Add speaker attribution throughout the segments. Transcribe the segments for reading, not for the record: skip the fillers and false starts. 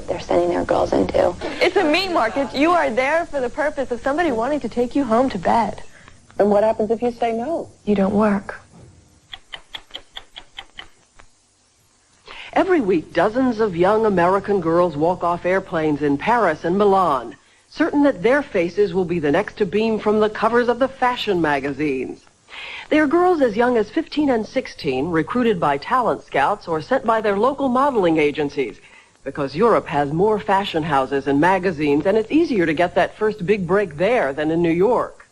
Speaker 1: they're sending their girls into.
Speaker 2: It's a meat market. You are there for the purpose of somebody wanting to take you home to bed.
Speaker 3: And what happens if you say no?
Speaker 2: You don't work.
Speaker 4: Every week, dozens of young American girls walk off airplanes in Paris and Milan, certain that their faces will be the next to beam from the covers of the fashion magazines. They are girls as young as 15 and 16, recruited by talent scouts or sent by their local modeling agencies, because Europe has more fashion houses and magazines, and it's easier to get that first big break there than in New York.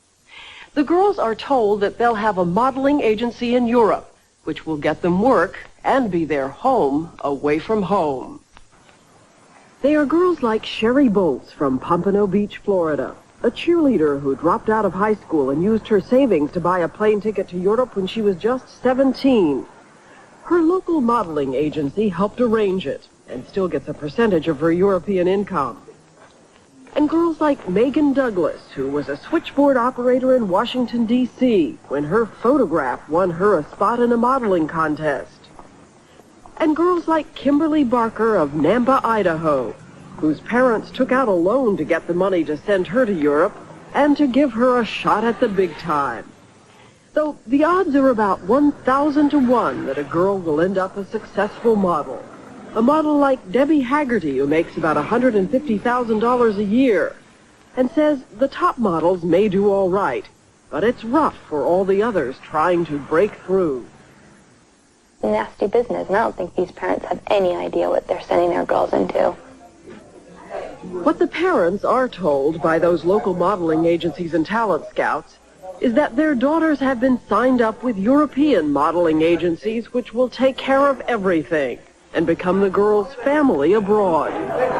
Speaker 4: The girls are told that they'll have a modeling agency in Europe, which will get them work and be their home away from home. They are girls like Sherry Bolts from Pompano Beach, Florida, a cheerleader who dropped out of high school and used her savings to buy a plane ticket to Europe when she was just 17. Her local modeling agency helped arrange it and still gets a percentage of her European income. And girls like Megan Douglas, who was a switchboard operator in Washington, D.C., when her photograph won her a spot in a modeling contest. And girls like Kimberly Barker of Nampa, Idaho, whose parents took out a loan to get the money to send her to Europe and to give her a shot at the big time. Though the odds are about 1,000 to 1 that a girl will end up a successful model. A model like Debbie Haggerty, who makes about $150,000 a year, and says the top models may do all right, but it's rough for all the others trying to break through.
Speaker 1: Nasty business, and I don't think these parents have any idea what they're sending their girls into.
Speaker 4: What the parents are told by those local modeling agencies and talent scouts is that their daughters have been signed up with European modeling agencies which will take care of everything and become the girls' family abroad.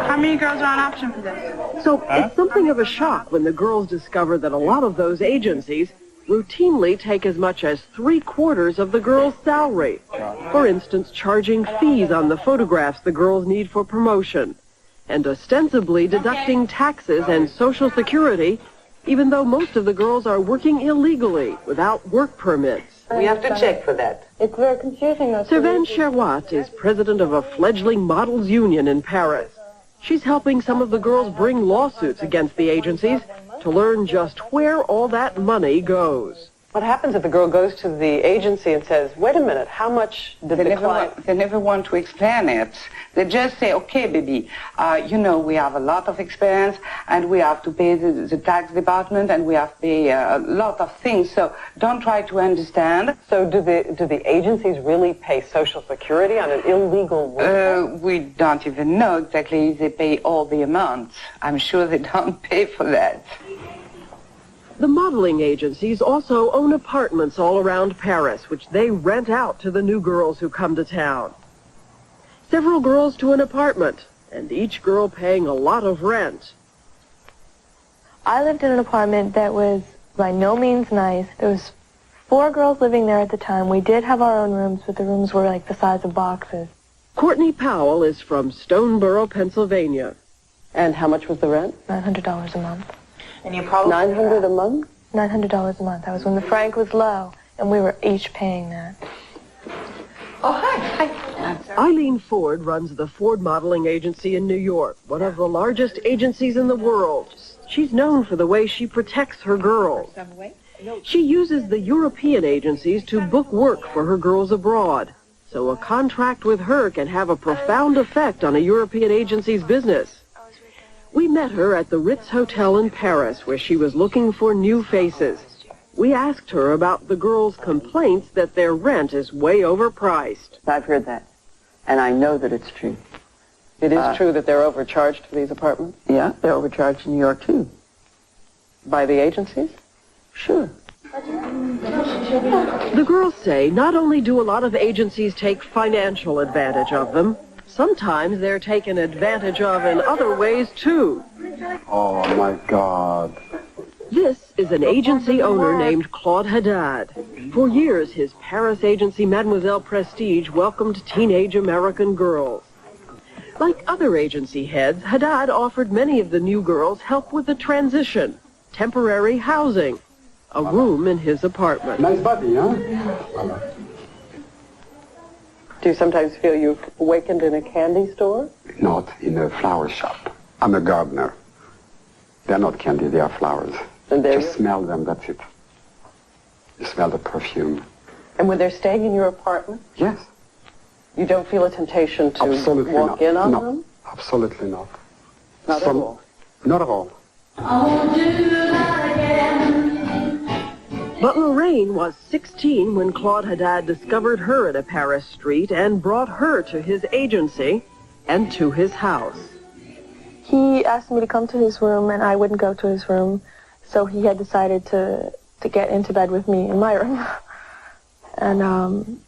Speaker 5: How many girls are on option for this?
Speaker 4: So it's something of a shock when the girls discover that a lot of those agencies routinely take as much as 3/4 of the girl's salary. For instance, charging fees on the photographs the girls need for promotion, and ostensibly deducting taxes and Social Security, even though most of the girls are working illegally without work permits.
Speaker 3: We have to check for that. It's very confusing.
Speaker 4: Sylvain Cherwat is president of a fledgling models union in Paris. She's helping some of the girls bring lawsuits against the agencies to learn just where all that money goes.
Speaker 3: What happens if the girl goes to the agency and says, wait a minute, how much did the client...
Speaker 6: They never want to explain it. They just say, okay, baby, you know, we have a lot of experience and we have to pay the tax department and we have to pay a lot of things, so don't try to understand.
Speaker 3: So do the agencies really pay Social Security on an illegal work?
Speaker 6: We don't even know exactly if they pay all the amount. I'm sure they don't pay for that.
Speaker 4: The modeling agencies also own apartments all around Paris, which they rent out to the new girls who come to town. Several girls to an apartment, and each girl paying a lot of rent.
Speaker 2: I lived in an apartment that was by no means nice. There was 4 girls living there at the time. We did have our own rooms, but the rooms were like the size of boxes.
Speaker 4: Courtney Powell is from Stoneboro, Pennsylvania.
Speaker 3: And how much was the rent?
Speaker 2: $900 a month.
Speaker 3: And you probably... $900 a month?
Speaker 2: $900 a month. That was when the franc was low, and we were each paying that.
Speaker 3: Oh, hi. Hi.
Speaker 4: Eileen Ford runs the Ford Modeling Agency in New York, one of the largest agencies in the world. She's known for the way she protects her girls. She uses the European agencies to book work for her girls abroad, so a contract with her can have a profound effect on a European agency's business. We met her at the Ritz Hotel in Paris, where she was looking for new faces. We asked her about the girls' complaints that their rent is way overpriced.
Speaker 3: I've heard that, and I know that it's true. It is true that they're overcharged for these apartments? Yeah, they're overcharged in New York, too. By the agencies? Sure.
Speaker 4: The girls say not only do a lot of agencies take financial advantage of them, sometimes they're taken advantage of in other ways, too.
Speaker 7: Oh, my God.
Speaker 4: This is an agency owner named Claude Haddad. For years, his Paris agency, Mademoiselle Prestige, welcomed teenage American girls. Like other agency heads, Haddad offered many of the new girls help with the transition, temporary housing, a room in his apartment.
Speaker 7: Nice body, huh?
Speaker 3: Do you sometimes feel you've awakened in a candy store?
Speaker 7: Not in a flower shop. I'm a gardener. They're not candy, they are flowers.
Speaker 3: And there
Speaker 7: Just smell them, that's it. You smell the perfume.
Speaker 3: And when they're staying in your apartment,
Speaker 7: Yes.
Speaker 3: you don't feel a temptation to
Speaker 7: Absolutely
Speaker 3: walk
Speaker 7: not.
Speaker 3: in on
Speaker 7: No,
Speaker 3: them?
Speaker 7: absolutely not.
Speaker 3: Not at all.
Speaker 7: Not at all.
Speaker 4: But Lorraine was 16 when Claude Haddad discovered her at a Paris street and brought her to his agency and to his house.
Speaker 2: He asked me to come to his room, and I wouldn't go to his room, so he had decided to get into bed with me in my room. And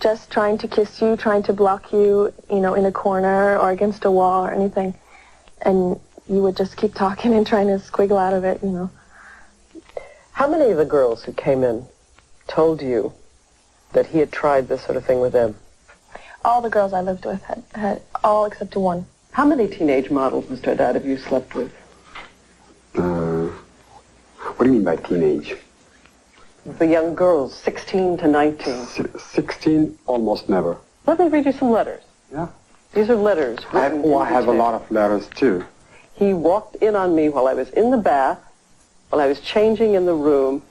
Speaker 2: just trying to kiss you, trying to block you, you know, in a corner or against a wall or anything. And you would just keep talking and trying to squiggle out of it, you know.
Speaker 3: How many of the girls who came in told you that he had tried this sort of thing with them?
Speaker 2: All the girls I lived with had all except one.
Speaker 3: How many teenage models, Mr. Haddad, have you slept with?
Speaker 7: What do you mean by teenage?
Speaker 3: The young girls, 16 to 19.
Speaker 7: 16, almost never.
Speaker 3: Let me read you some letters.
Speaker 7: Yeah.
Speaker 3: These are letters.
Speaker 7: I have a lot of letters, too.
Speaker 3: He walked in on me while I was in the bath, while I was changing in the room,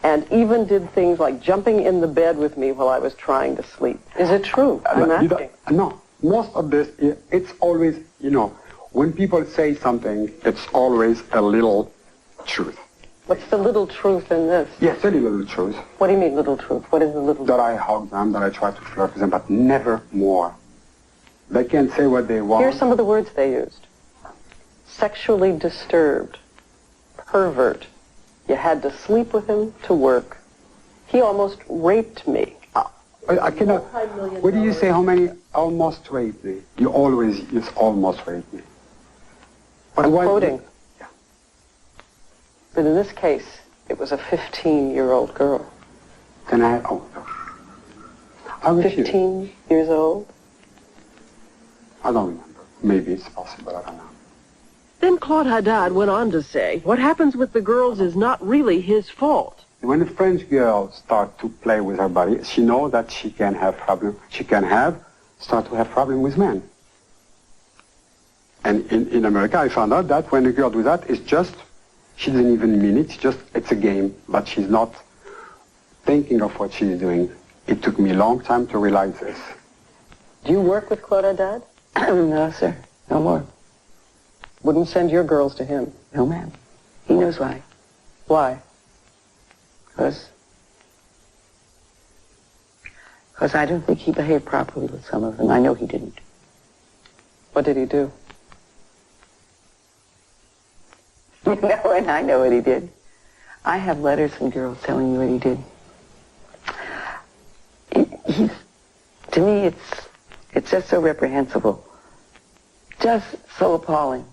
Speaker 3: and even did things like jumping in the bed with me while I was trying to sleep. Is it true? I'm asking.
Speaker 7: No. Most of this, it's always, you know, when people say something, it's always a little truth.
Speaker 3: What's the little truth in this?
Speaker 7: Yes, a little truth.
Speaker 3: What do you mean little truth? What is the little
Speaker 7: That
Speaker 3: truth?
Speaker 7: I hug them, that I try to flirt with them, but never more. They can say what they want.
Speaker 3: Here's some of the words they used. Sexually disturbed. Pervert. You had to sleep with him to work. He almost raped me.
Speaker 7: I cannot. What do you say? How many almost raped me? You always use almost raped me.
Speaker 3: I'm quoting. Yeah. But in this case, it was a 15-year-old girl.
Speaker 7: Then I refuse.
Speaker 3: 15 years old?
Speaker 7: I don't remember. Maybe it's possible. I don't know.
Speaker 4: Then Claude Haddad went on to say, what happens with the girls is not really his fault.
Speaker 7: When a French girl starts to play with her body, she knows that she can have problem. She can start to have problem with men. And in America, I found out that when a girl does that, it's just, she doesn't even mean it. It's a game, but she's not thinking of what she's doing. It took me a long time to realize this.
Speaker 3: Do you work with Claude Haddad?
Speaker 6: No, sir. No more.
Speaker 3: Wouldn't send your girls to him?
Speaker 6: No, ma'am. He knows why.
Speaker 3: Why?
Speaker 6: Because I don't think he behaved properly with some of them. I know he didn't.
Speaker 3: What did he do?
Speaker 6: No, and I know what he did. I have letters from girls telling me what he did. To me, it's just so reprehensible. Just so appalling.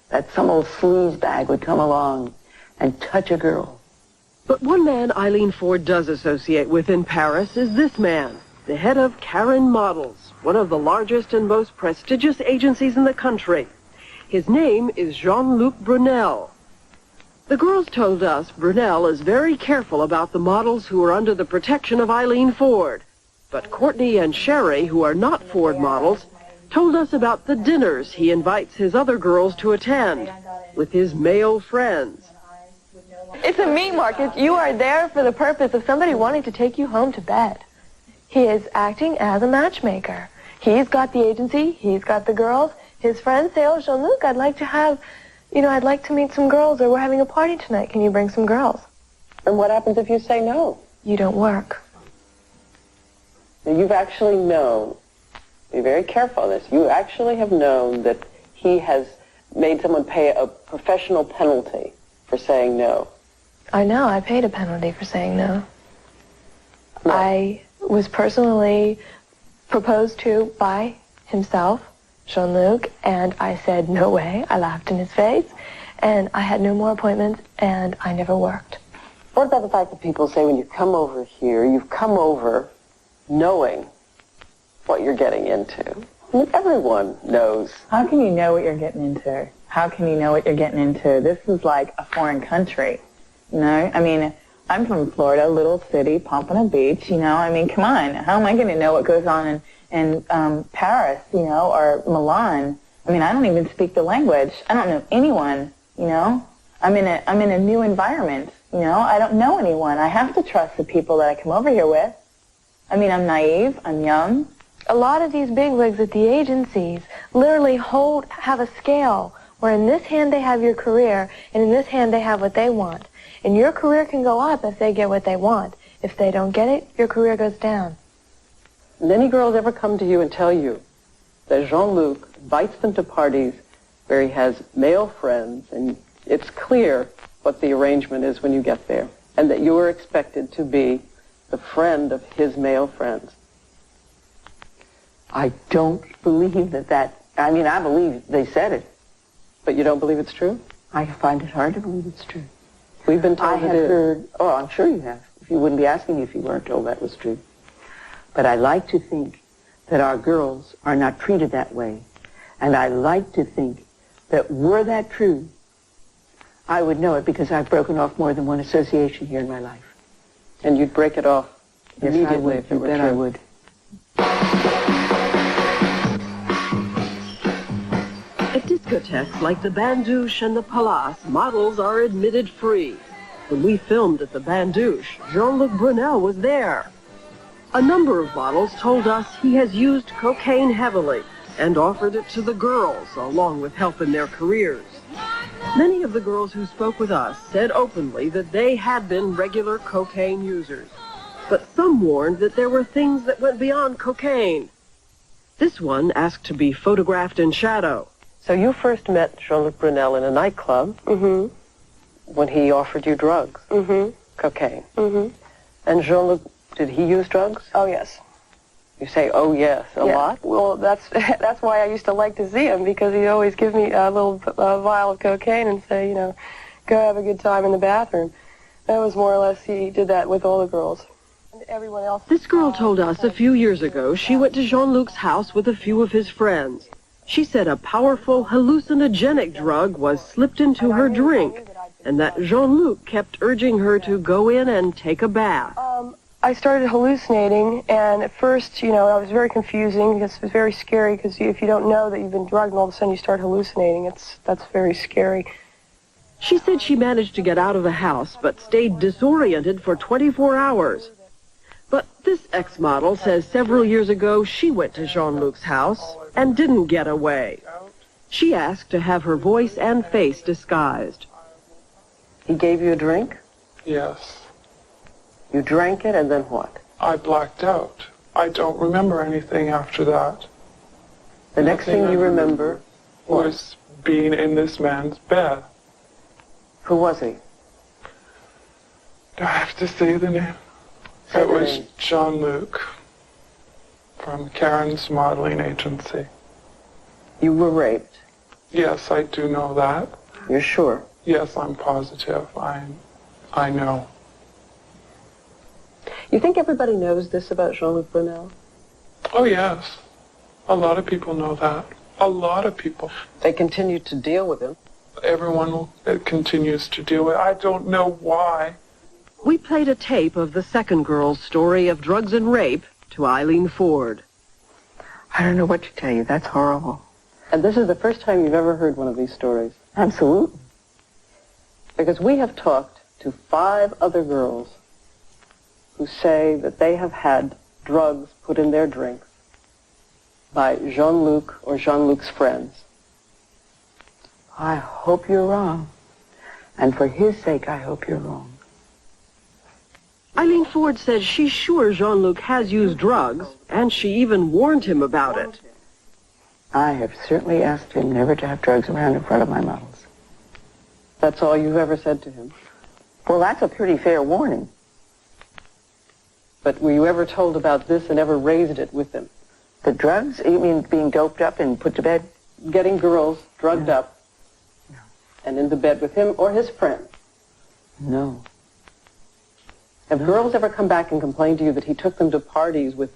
Speaker 6: That some old sleazebag would come along and touch a girl.
Speaker 4: But one man Eileen Ford does associate with in Paris is this man, the head of Karen Models, one of the largest and most prestigious agencies in the country. His name is Luc Brunel. The girls told us Brunel is very careful about the models who are under the protection of Eileen Ford. But Courtney and Sherry, who are not Ford models, told us about the dinners he invites his other girls to attend with his male friends.
Speaker 2: It's a meat market. You are there for the purpose of somebody wanting to take you home to bed. He is acting as a matchmaker. He's got the agency. He's got the girls. His friends say, oh, Jean-Luc, I'd like to meet some girls, or we're having a party tonight. Can you bring some girls?
Speaker 3: And what happens if you say no?
Speaker 2: You don't work.
Speaker 3: Now, you've actually known, be very careful on this, you actually have known that he has made someone pay a professional penalty for saying no.
Speaker 2: I know. I paid a penalty for saying no.
Speaker 3: No.
Speaker 2: I was personally proposed to by himself, Jean-Luc, and I said, no way. I laughed in his face, and I had no more appointments, and I never worked.
Speaker 3: What about the fact that people say when you come over here, you've come over knowing what you're getting into? I mean, everyone knows.
Speaker 8: How can you know what you're getting into? How can you know what you're getting into? This is like a foreign country, you know? I mean, I'm from Florida, little city, Pompano Beach, you know. I mean, come on. How am I going to know what goes on in Paris, you know, or Milan? I mean, I don't even speak the language. I don't know anyone, you know. I'm in a new environment, you know. I don't know anyone. I have to trust the people that I come over here with. I mean, I'm naive. I'm young.
Speaker 2: A lot of these bigwigs at the agencies literally have a scale where in this hand they have your career and in this hand they have what they want. And your career can go up if they get what they want. If they don't get it, your career goes down.
Speaker 3: Did any girls ever come to you and tell you that Jean-Luc invites them to parties where he has male friends and it's clear what the arrangement is when you get there and that you are expected to be the friend of his male friends?
Speaker 9: I don't believe that. I mean, I believe they said it.
Speaker 3: But you don't believe it's true?
Speaker 9: I find it hard to believe it's true.
Speaker 3: We've been told
Speaker 9: I have heard, oh, I'm sure you have. If you wouldn't be asking me if you weren't told that was true. But I like to think that our girls are not treated that way. And I like to think that were that true, I would know it because I've broken off more than one association here in my life.
Speaker 3: And you'd break it off
Speaker 9: Yes,
Speaker 3: immediately
Speaker 9: I would.
Speaker 3: if it were
Speaker 9: You bet
Speaker 3: true.
Speaker 9: I would.
Speaker 4: At discotheques like the Bandouche and the Palace, models are admitted free. When we filmed at the Bandouche, Luc Brunel was there. A number of models told us he has used cocaine heavily and offered it to the girls, along with help in their careers. Many of the girls who spoke with us said openly that they had been regular cocaine users. But some warned that there were things that went beyond cocaine. This one asked to be photographed in shadow.
Speaker 3: So you first met Jean-Luc Brunel in a nightclub when he offered you drugs, cocaine. And Jean-Luc, did he use drugs?
Speaker 2: Oh, yes.
Speaker 3: You say, oh, yes, a lot?
Speaker 2: Well, that's why I used to like to see him, because he'd always give me a little vial of cocaine and say, you know, go have a good time in the bathroom. That was more or less, he did that with all the girls. And everyone else.
Speaker 4: This girl told us a few years ago she went to Jean-Luc's house with a few of his friends. She said a powerful hallucinogenic drug was slipped into her drink and that Jean-Luc kept urging her to go in and take a bath.
Speaker 2: I started hallucinating, and at first, you know, I was very confusing because it was very scary, because if you don't know that you've been drugged and all of a sudden you start hallucinating, that's very scary.
Speaker 4: She said she managed to get out of the house but stayed disoriented for 24 hours. But this ex-model says several years ago she went to Jean-Luc's house and didn't get away. She asked to have her voice and face disguised.
Speaker 3: He gave you a drink?
Speaker 10: Yes.
Speaker 3: You drank it, and then what?
Speaker 10: I blacked out. I don't remember anything after that.
Speaker 3: The next thing you remember
Speaker 10: was being in this man's bed.
Speaker 3: Who was he?
Speaker 10: Do I have to say the name?
Speaker 3: Say
Speaker 10: It
Speaker 3: the
Speaker 10: was
Speaker 3: name.
Speaker 10: Jean-Luc from Karen's modeling agency.
Speaker 3: You were raped.
Speaker 10: Yes, I do know that.
Speaker 3: You're sure?
Speaker 10: Yes, I'm positive. I know.
Speaker 3: You think everybody knows this about Jean-Luc Brunel?
Speaker 10: Oh, yes. A lot of people know that. A lot of people.
Speaker 3: They continue to deal with him.
Speaker 10: Everyone continues to deal with it. I don't know why.
Speaker 4: We played a tape of the second girl's story of drugs and rape to Eileen Ford.
Speaker 9: I don't know what to tell you. That's horrible.
Speaker 3: And this is the first time you've ever heard one of these stories.
Speaker 9: Absolutely.
Speaker 3: Because we have talked to 5 other girls who say that they have had drugs put in their drinks by Jean-Luc or Jean-Luc's friends.
Speaker 9: I hope you're wrong. And for his sake, I hope you're wrong.
Speaker 4: Eileen Ford says she's sure Jean-Luc has used drugs, and she even warned him about it.
Speaker 9: I have certainly asked him never to have drugs around in front of my models.
Speaker 3: That's all you've ever said to him?
Speaker 9: Well, that's a pretty fair warning.
Speaker 3: But were you ever told about this and ever raised it with him?
Speaker 9: The drugs? You mean being doped up and put to bed?
Speaker 3: Getting girls drugged up and into bed with him or his friends?
Speaker 9: No.
Speaker 3: Have girls ever come back and complained to you that he took them to parties with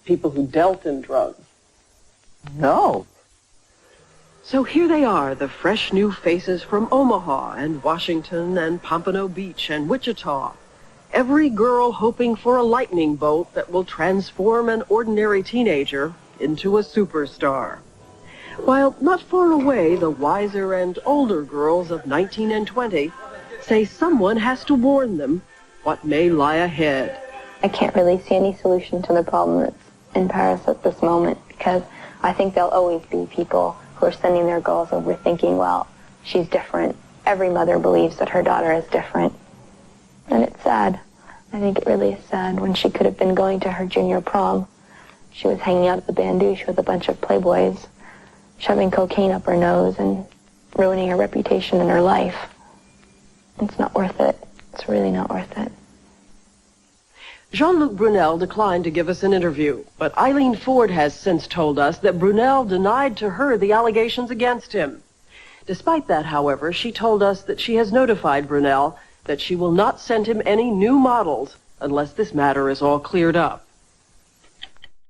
Speaker 3: people who dealt in drugs?
Speaker 9: No.
Speaker 4: So here they are, the fresh new faces from Omaha and Washington and Pompano Beach and Wichita. Every girl hoping for a lightning bolt that will transform an ordinary teenager into a superstar. While not far away, the wiser and older girls of 19 and 20 say someone has to warn them what may lie ahead.
Speaker 1: I can't really see any solution to the problem that's in Paris at this moment, because I think there'll always be people who are sending their girls over thinking, well, she's different. Every mother believes that her daughter is different. And it's sad. I think it really is sad. When she could have been going to her junior prom, she was hanging out at the bandouche with a bunch of playboys, shoving cocaine up her nose and ruining her reputation and her life. It's not worth it. It's really not worth it.
Speaker 4: Jean-Luc Brunel declined to give us an interview, but Eileen Ford has since told us that Brunel denied to her the allegations against him. Despite that, however, she told us that she has notified Brunel that she will not send him any new models unless this matter is all cleared up.